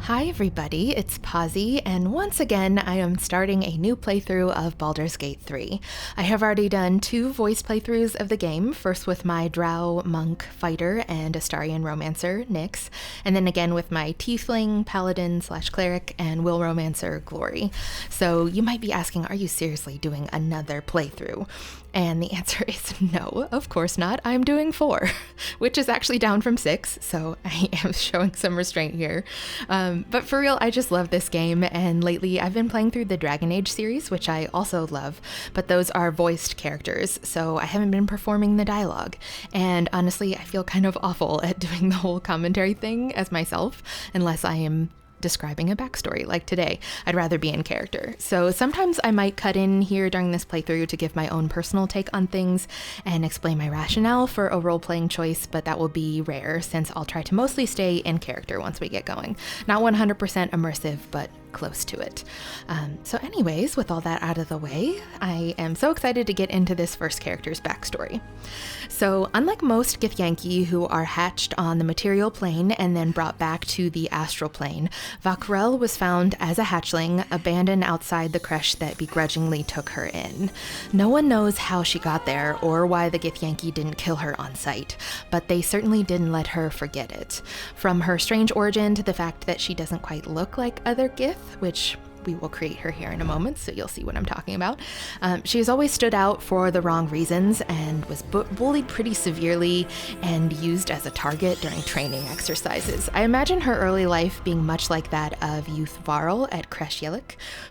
Hi everybody, it's Pazzy, and once again I am starting a new playthrough of Baldur's Gate 3. I have already done 2 voice playthroughs of the game, first with my Drow Monk Fighter and Astarian Romancer, Nyx, and then again with my Tiefling, Paladin / Cleric, and Will Romancer, Glory. So you might be asking, are you seriously doing another playthrough? And the answer is no, of course not. I'm doing 4, which is actually down from 6, so I am showing some restraint here. But for real, I just love this game, and lately I've been playing through the Dragon Age series, which I also love, but those are voiced characters, so I haven't been performing the dialogue. And honestly, I feel kind of awful at doing the whole commentary thing as myself, unless I am describing a backstory like today. I'd rather be in character. So sometimes I might cut in here during this playthrough to give my own personal take on things and explain my rationale for a role-playing choice, but that will be rare since I'll try to mostly stay in character once we get going. Not 100% immersive, but close to it. So anyways, with all that out of the way, I am so excited to get into this first character's backstory. So unlike most Githyanki who are hatched on the material plane and then brought back to the astral plane, Vah'k'rel was found as a hatchling, abandoned outside the crèche that begrudgingly took her in. No one knows how she got there or why the Githyanki didn't kill her on sight, but they certainly didn't let her forget it. From her strange origin to the fact that she doesn't quite look like other Gith, which we will create her here in a moment, so you'll see what I'm talking about. She has always stood out for the wrong reasons and was bullied pretty severely and used as a target during training exercises. I imagine her early life being much like that of youth Varl at Crèche,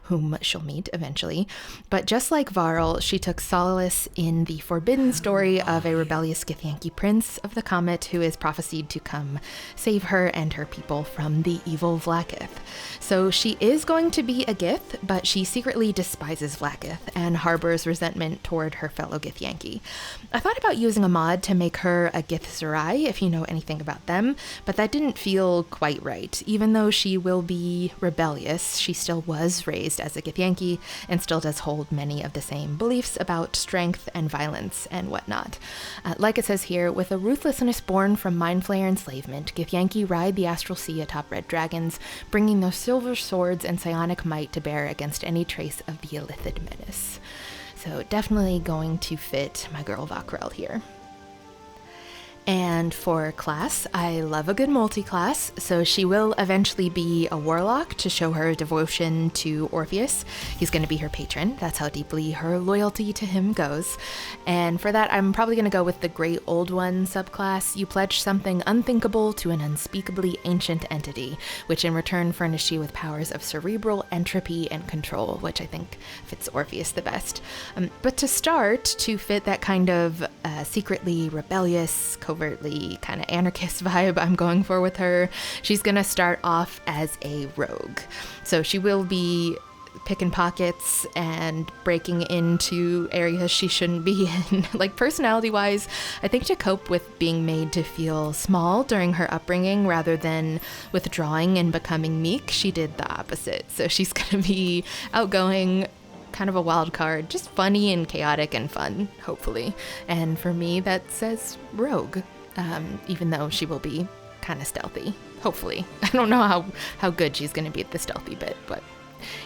whom she'll meet eventually. But just like Varl, she took solace in the forbidden story of a rebellious Githyanki prince of the comet who is prophesied to come save her and her people from the evil Vlaakith. So she is going to be a Gith, but she secretly despises Vlaakith and harbors resentment toward her fellow Githyanki. I thought about using a mod to make her a Gith Zerai, if you know anything about them, but that didn't feel quite right. Even though she will be rebellious, she still was raised as a Githyanki and still does hold many of the same beliefs about strength and violence and whatnot. Like it says here, with a ruthlessness born from mindflayer enslavement, Githyanki ride the astral sea atop red dragons, bringing their silver swords and psionic might to bear against any trace of the Illithid menace. So definitely going to fit my girl Vah'k'rel here. And for class, I love a good multi-class, so she will eventually be a Warlock to show her devotion to Orpheus. He's going to be her patron. That's how deeply her loyalty to him goes. And for that, I'm probably going to go with the Great Old One subclass. You pledge something unthinkable to an unspeakably ancient entity, which in return furnish you with powers of cerebral entropy and control, which I think fits Orpheus the best. But to start, to fit that kind of secretly rebellious, covertly kind of anarchist vibe I'm going for with her, she's gonna start off as a rogue. So she will be picking pockets and breaking into areas she shouldn't be in. Like personality wise, I think to cope with being made to feel small during her upbringing rather than withdrawing and becoming meek, she did the opposite. So she's gonna be outgoing, kind of a wild card, just funny and chaotic and fun, hopefully. And for me, that says rogue, even though she will be kind of stealthy, hopefully. I don't know how good she's going to be at the stealthy bit, but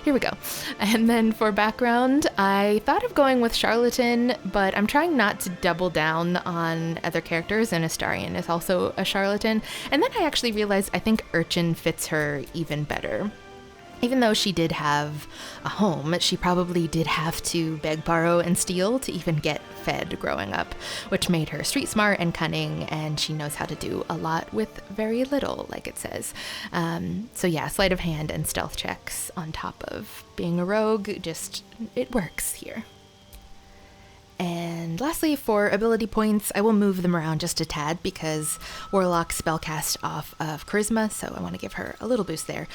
here we go. And then for background, I thought of going with Charlatan, but I'm trying not to double down on other characters, and Astarian is also a charlatan. And then I actually realized I think Urchin fits her even better. Even though she did have a home, she probably did have to beg, borrow, and steal to even get fed growing up, which made her street smart and cunning, and she knows how to do a lot with very little, like it says. So yeah, sleight of hand and stealth checks on top of being a rogue, just, it works here. And lastly, for ability points, I will move them around just a tad because Warlock spellcast off of Charisma, so I want to give her a little boost there.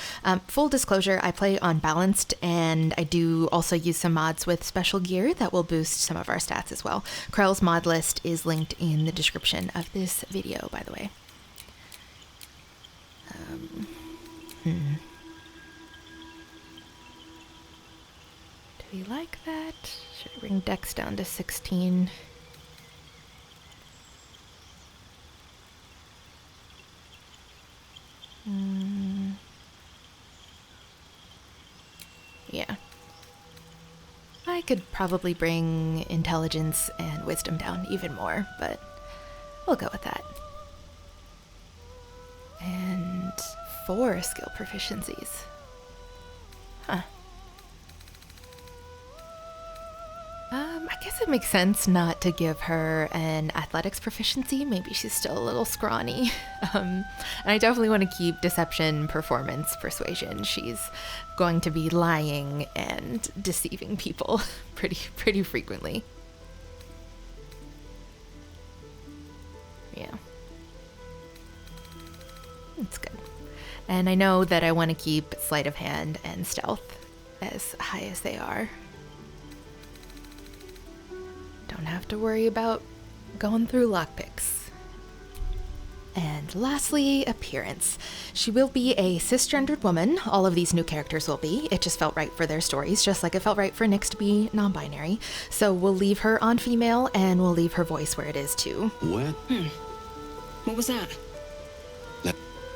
Full disclosure, I play on Balanced, and I do also use some mods with special gear that will boost some of our stats as well. Krell's mod list is linked in the description of this video, by the way. Do we like that? Should I bring Dex down to 16? I could probably bring intelligence and wisdom down even more, but we'll go with that. And 4 skill proficiencies. Huh. I guess it makes sense not to give her an athletics proficiency. Maybe she's still a little scrawny. And I definitely want to keep deception, performance, persuasion. She's going to be lying and deceiving people pretty frequently. Yeah. That's good. And I know that I want to keep sleight of hand and stealth as high as they are. Don't have to worry about going through lockpicks. And lastly, appearance. She will be a cisgendered woman. All of these new characters will be. It just felt right for their stories, just like it felt right for Nyx to be non-binary. So we'll leave her on female, and we'll leave her voice where it is too. What? What was that?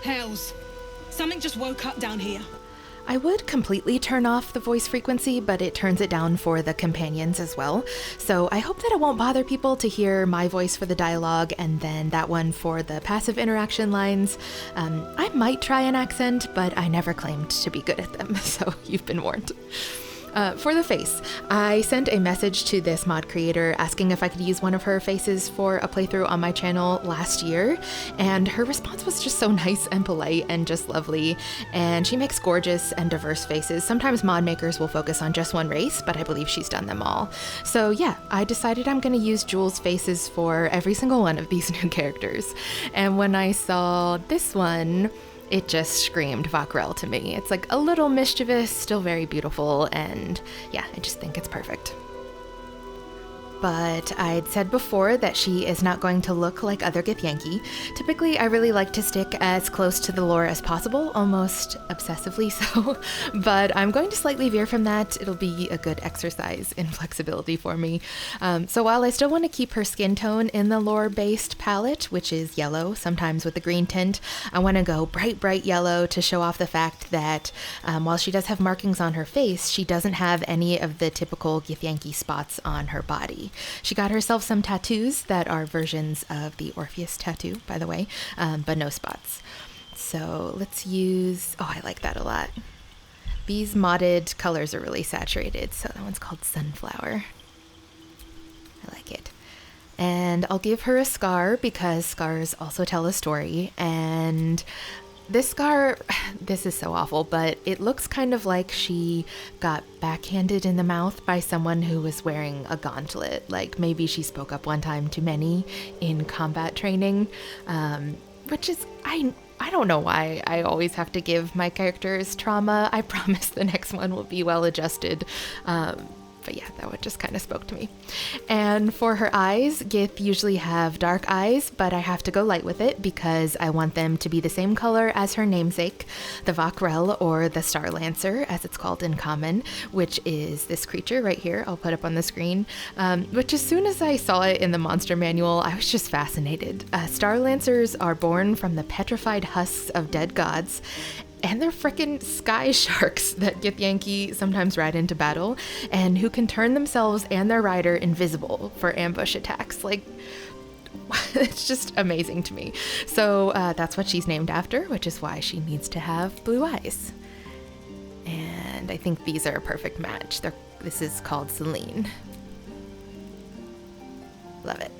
Hells. Something just woke up down here. I would completely turn off the voice frequency, but it turns it down for the companions as well. So I hope that it won't bother people to hear my voice for the dialogue and then that one for the passive interaction lines. I might try an accent, but I never claimed to be good at them, so you've been warned. For the face, I sent a message to this mod creator asking if I could use one of her faces for a playthrough on my channel last year, and her response was just so nice and polite and just lovely, and she makes gorgeous and diverse faces. Sometimes mod makers will focus on just one race, but I believe she's done them all. So yeah, I decided I'm going to use Jules' faces for every single one of these new characters, and when I saw this one, it just screamed Vah'k'rel to me. It's like a little mischievous, still very beautiful, and yeah, I just think it's perfect. But I'd said before that she is not going to look like other Githyanki. Typically, I really like to stick as close to the lore as possible, almost obsessively so, but I'm going to slightly veer from that. It'll be a good exercise in flexibility for me. So while I still want to keep her skin tone in the lore-based palette, which is yellow, sometimes with a green tint, I want to go bright yellow to show off the fact that while she does have markings on her face, she doesn't have any of the typical Githyanki spots on her body. She got herself some tattoos that are versions of the Orpheus tattoo, by the way, but no spots. So let's use, oh, I like that a lot. These modded colors are really saturated, so that one's called Sunflower. I like it. And I'll give her a scar because scars also tell a story, and this scar, this is so awful, but it looks kind of like she got backhanded in the mouth by someone who was wearing a gauntlet. Like maybe she spoke up one time too many in combat training, which is, I don't know why I always have to give my characters trauma. I promise the next one will be well adjusted. But yeah, that one just kind of spoke to me. And for her eyes, Gith usually have dark eyes, but I have to go light with it because I want them to be the same color as her namesake, the Vah'k'rel, or the Star Lancer, as it's called in common, which is this creature right here. I'll put up on the screen, which as soon as I saw it in the monster manual, I was just fascinated. Star Lancers are born from the petrified husks of dead gods, and they're frickin' sky sharks that Githyanki sometimes ride into battle, and who can turn themselves and their rider invisible for ambush attacks. Like, it's just amazing to me. So that's what she's named after, which is why she needs to have blue eyes. And I think these are a perfect match. This is called Celine. Love it.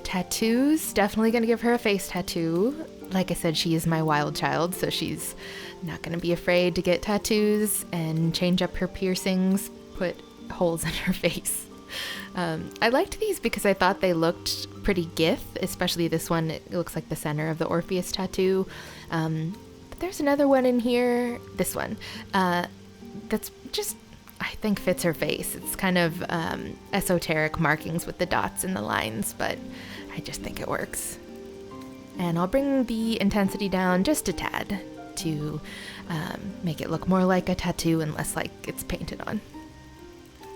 Tattoos, definitely gonna give her a face tattoo. Like I said, she is my wild child, so she's not going to be afraid to get tattoos and change up her piercings, put holes in her face. I liked these because I thought they looked pretty Gith, especially this one. It looks like the center of the Orpheus tattoo. But there's another one in here, this one, that's just, I think, fits her face. It's kind of esoteric markings with the dots and the lines, but I just think it works. And I'll bring the intensity down just a tad to make it look more like a tattoo and less like it's painted on.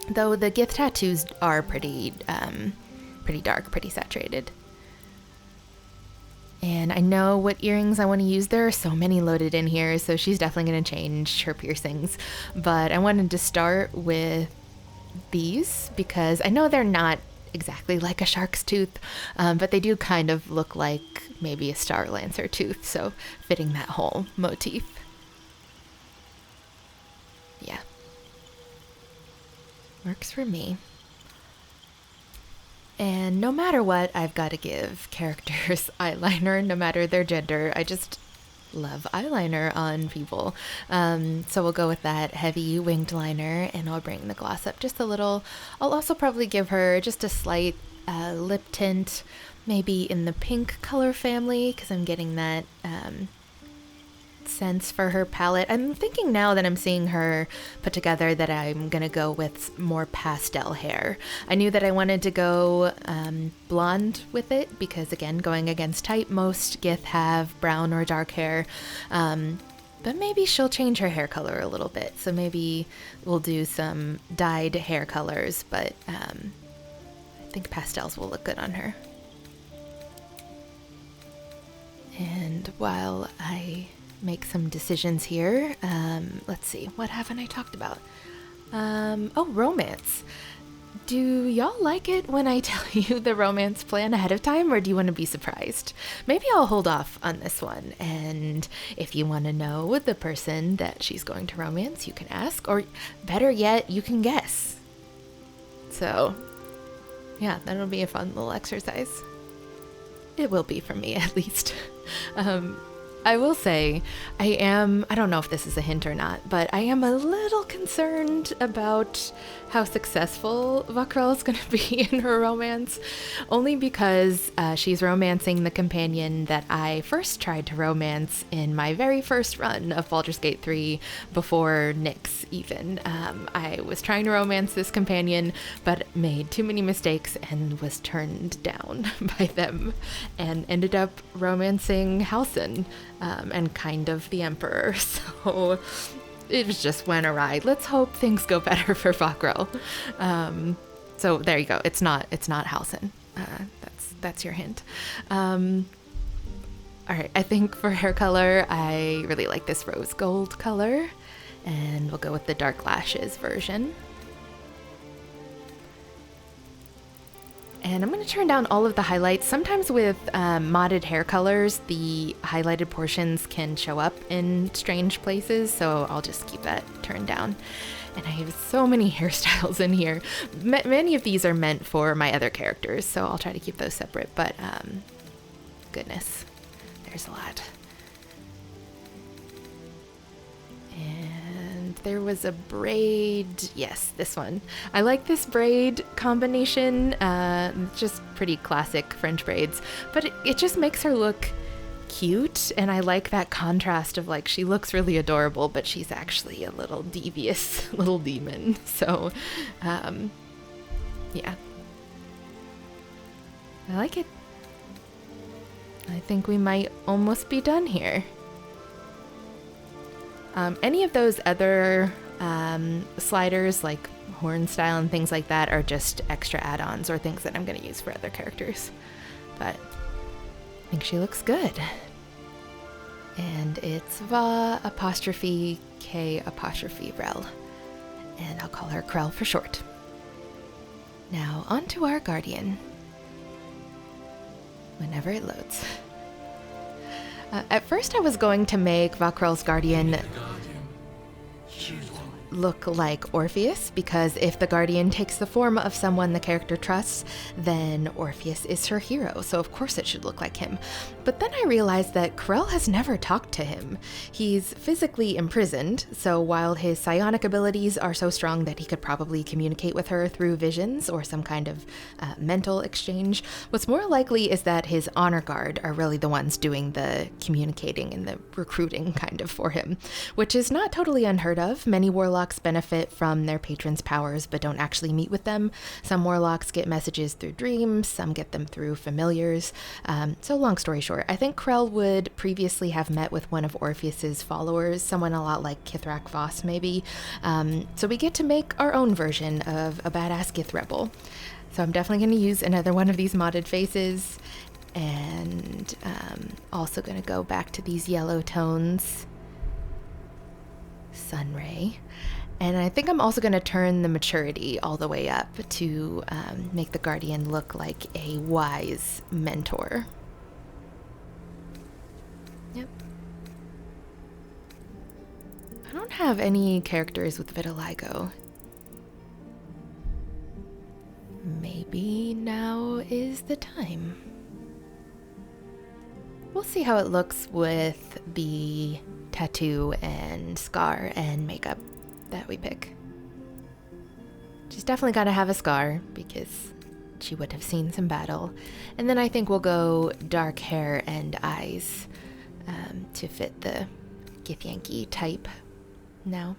Though the Gith tattoos are pretty dark, pretty saturated. And I know what earrings I want to use. There are so many loaded in here, so she's definitely going to change her piercings. But I wanted to start with these because I know they're not exactly like a shark's tooth, but they do kind of look like maybe a star lancer tooth, so fitting that whole motif. Yeah. Works for me. And no matter what, I've got to give characters eyeliner, no matter their gender. I just love eyeliner on people. So we'll go with that heavy winged liner, and I'll bring the gloss up just a little. I'll also probably give her just a slight lip tint, maybe in the pink color family, because I'm getting that sense for her palette. I'm thinking now that I'm seeing her put together that I'm gonna go with more pastel hair. I knew that I wanted to go blonde with it because, again, going against type, most Gith have brown or dark hair, but maybe she'll change her hair color a little bit, so maybe we'll do some dyed hair colors, but I think pastels will look good on her. And while I make some decisions here. Let's see, what haven't I talked about? Oh, romance. Do y'all like it when I tell you the romance plan ahead of time, or do you want to be surprised? Maybe I'll hold off on this one, and if you want to know the person that she's going to romance, you can ask, or better yet, you can guess. So, yeah, that'll be a fun little exercise. It will be for me, at least. I will say, I don't know if this is a hint or not, but I am a little concerned about how successful Vah'k'rel is going to be in her romance, only because she's romancing the companion that I first tried to romance in my very first run of Baldur's Gate 3 before Nyx even. I was trying to romance this companion, but made too many mistakes and was turned down by them, and ended up romancing Halsin, and kind of the Emperor, so it just went awry. Let's hope things go better for Vah'k'rel. So there you go. It's not Halsin. That's your hint. All right. I think for hair color, I really like this rose gold color, and we'll go with the dark lashes version. And I'm going to turn down all of the highlights. Sometimes with modded hair colors, the highlighted portions can show up in strange places, so I'll just keep that turned down. And I have so many hairstyles in here. Many of these are meant for my other characters, so I'll try to keep those separate, but goodness, there's a lot. And there was a braid. Yes, this one. I like this braid combination. Just pretty classic French braids, but it just makes her look cute, and I like that contrast of, like, she looks really adorable, but she's actually a little devious little demon. So, yeah. I like it. I think we might almost be done here. Any of those other sliders, like horn style and things like that, are just extra add-ons or things that I'm going to use for other characters. But I think she looks good. And it's Va'_K_Rel. And I'll call her Krell for short. Now, on to our guardian. Whenever it loads. At first I was going to make Vah'k'rel's guardian look like Orpheus, because if the guardian takes the form of someone the character trusts, then Orpheus is her hero, so of course it should look like him. But then I realized that Krell has never talked to him. He's physically imprisoned, so while his psionic abilities are so strong that he could probably communicate with her through visions or some kind of mental exchange, what's more likely is that his honor guard are really the ones doing the communicating and the recruiting kind of for him, which is not totally unheard of. Many warlocks benefit from their patrons' powers but don't actually meet with them. Some warlocks get messages through dreams, some get them through familiars. So long story short, I think Krell would previously have met with one of Orpheus's followers, someone a lot like Kithrak Voss maybe. So we get to make our own version of a badass Gith rebel. So I'm definitely going to use another one of these modded faces. And also going to go back to these yellow tones. Sunray. And I think I'm also going to turn the maturity all the way up to make the Guardian look like a wise mentor. Yep. I don't have any characters with vitiligo. Maybe now is the time. We'll see how it looks with the tattoo and scar and makeup that we pick. She's definitely got to have a scar because she would have seen some battle. And then I think we'll go dark hair and eyes to fit the Githyanki type now.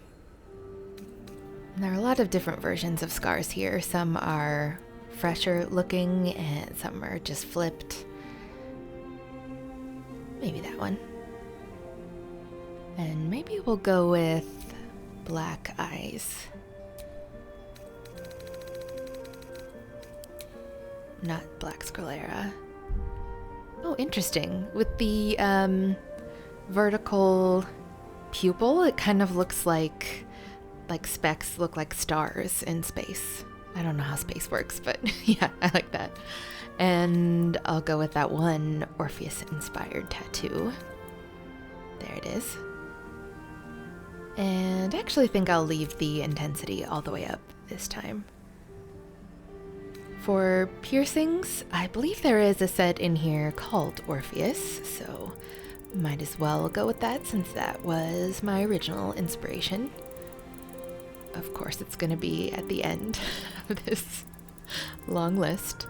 And there are a lot of different versions of scars here. Some are fresher looking and some are just flipped. Maybe that one. And maybe we'll go with black eyes. Not black sclera. Oh, interesting. With the vertical pupil, it kind of looks like specks look like stars in space. I don't know how space works, but yeah, I like that. And I'll go with that one Orpheus-inspired tattoo. There it is. And I actually think I'll leave the intensity all the way up this time. For piercings, I believe there is a set in here called Orpheus, so might as well go with that since that was my original inspiration. Of course, it's going to be at the end of this long list.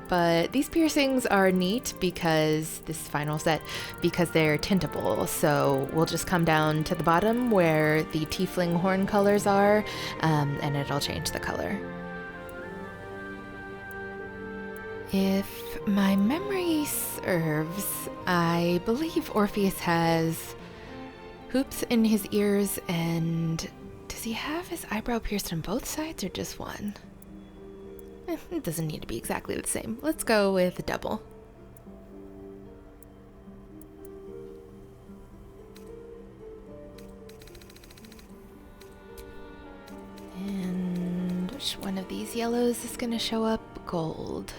But these piercings are neat because this final set, because they're tintable. So we'll just come down to the bottom where the tiefling horn colors are, and it'll change the color. If my memory serves, I believe Orpheus has hoops in his ears, and does he have his eyebrow pierced on both sides or just one? It doesn't need to be exactly the same. Let's go with double. And which one of these yellows is going to show up? Gold.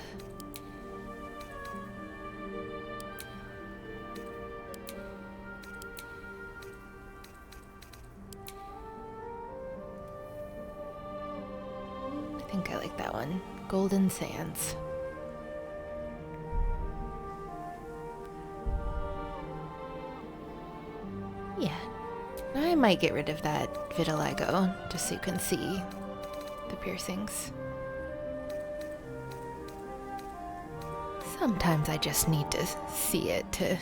I think I like that one. Golden Sands. Yeah, I might get rid of that vitiligo just so you can see the piercings. Sometimes I just need to see it to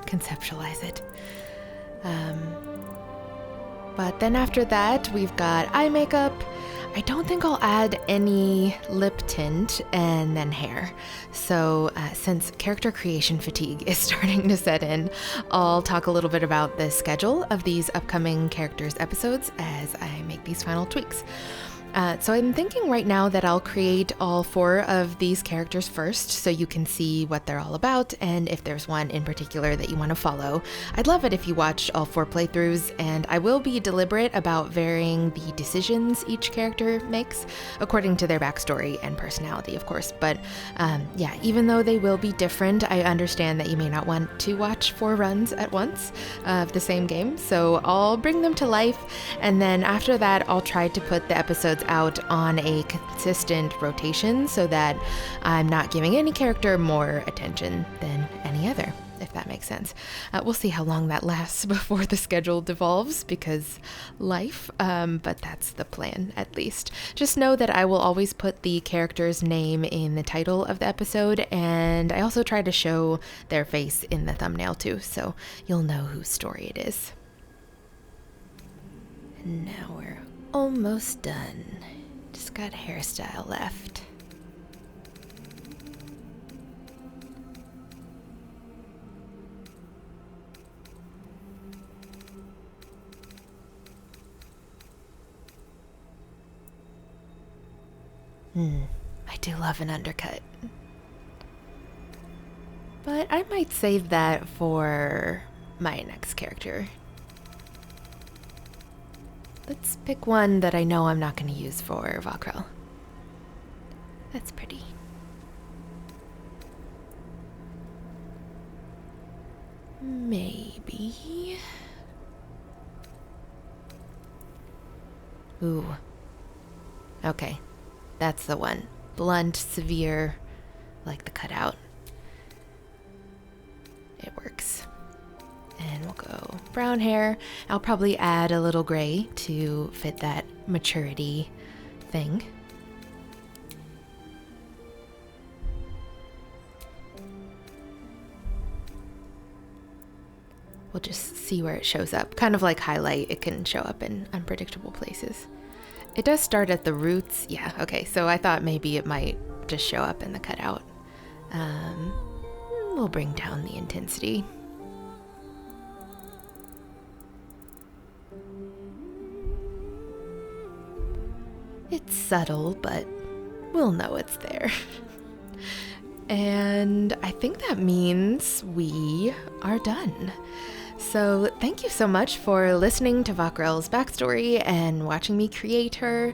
conceptualize it. But then after that, we've got eye makeup. I don't think I'll add any lip tint and then hair. So since character creation fatigue is starting to set in, I'll talk a little bit about the schedule of these upcoming characters episodes as I make these final tweaks. So I'm thinking right now that I'll create all 4 of these characters first so you can see what they're all about, and if there's one in particular that you want to follow. I'd love it if you watched all 4 playthroughs, and I will be deliberate about varying the decisions each character makes according to their backstory and personality, of course. But yeah, even though they will be different, I understand that you may not want to watch 4 runs at once of the same game, so I'll bring them to life, and then after that I'll try to put the episodes out on a consistent rotation so that I'm not giving any character more attention than any other, if that makes sense. We'll see how long that lasts before the schedule devolves because life, but that's the plan at least. Just know that I will always put the character's name in the title of the episode, and I also try to show their face in the thumbnail too, so you'll know whose story it is. And now we're almost done. Just got hairstyle left. I do love an undercut. But I might save that for my next character. Let's pick one that I know I'm not going to use for Vah'k'rel. That's pretty. Maybe. Ooh. Okay. That's the one. Blunt, severe, like the cutout. It works. And we'll go brown hair. I'll probably add a little gray to fit that maturity thing. We'll just see where it shows up. Kind of like highlight, it can show up in unpredictable places. It does start at the roots. Yeah, okay, so I thought maybe it might just show up in the cutout. We'll bring down the intensity. It's subtle, but we'll know it's there. And I think that means we are done. So thank you so much for listening to Vah'k'rel's backstory and watching me create her.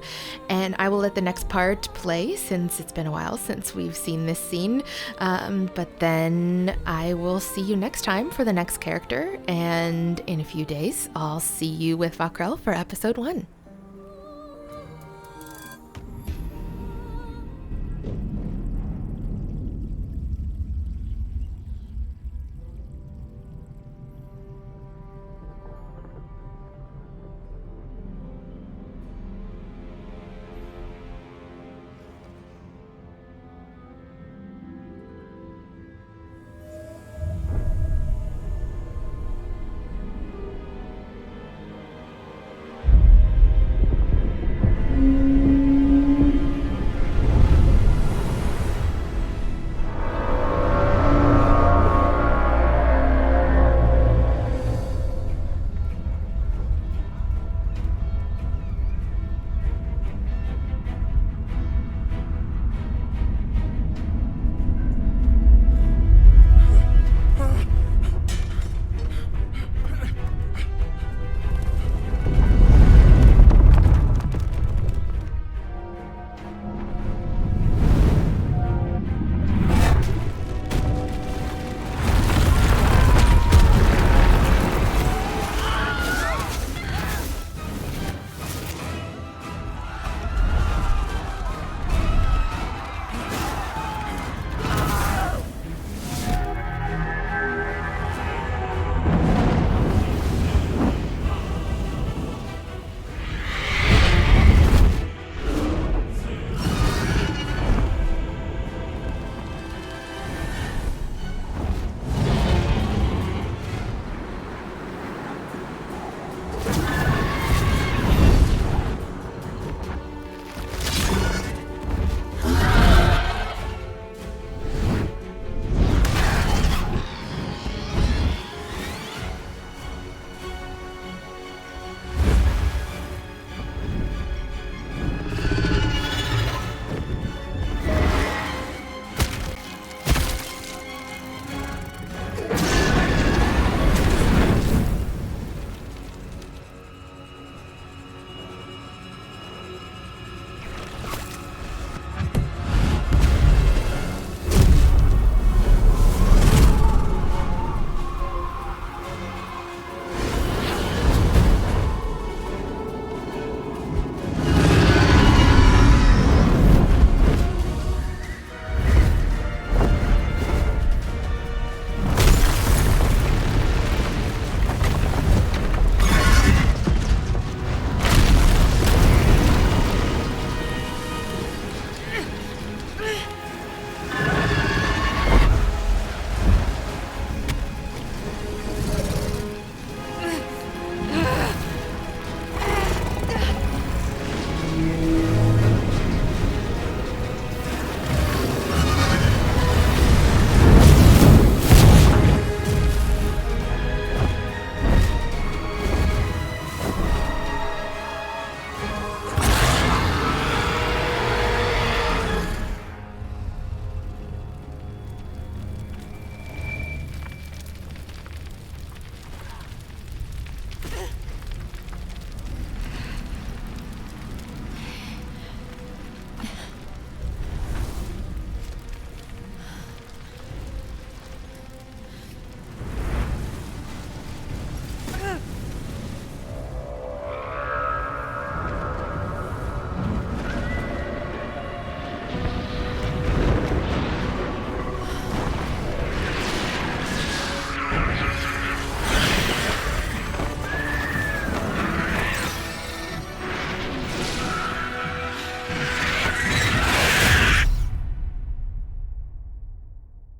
And I will let the next part play since it's been a while since we've seen this scene. But then I will see you next time for the next character. And in a few days, I'll see you with Vah'k'rel for episode 1.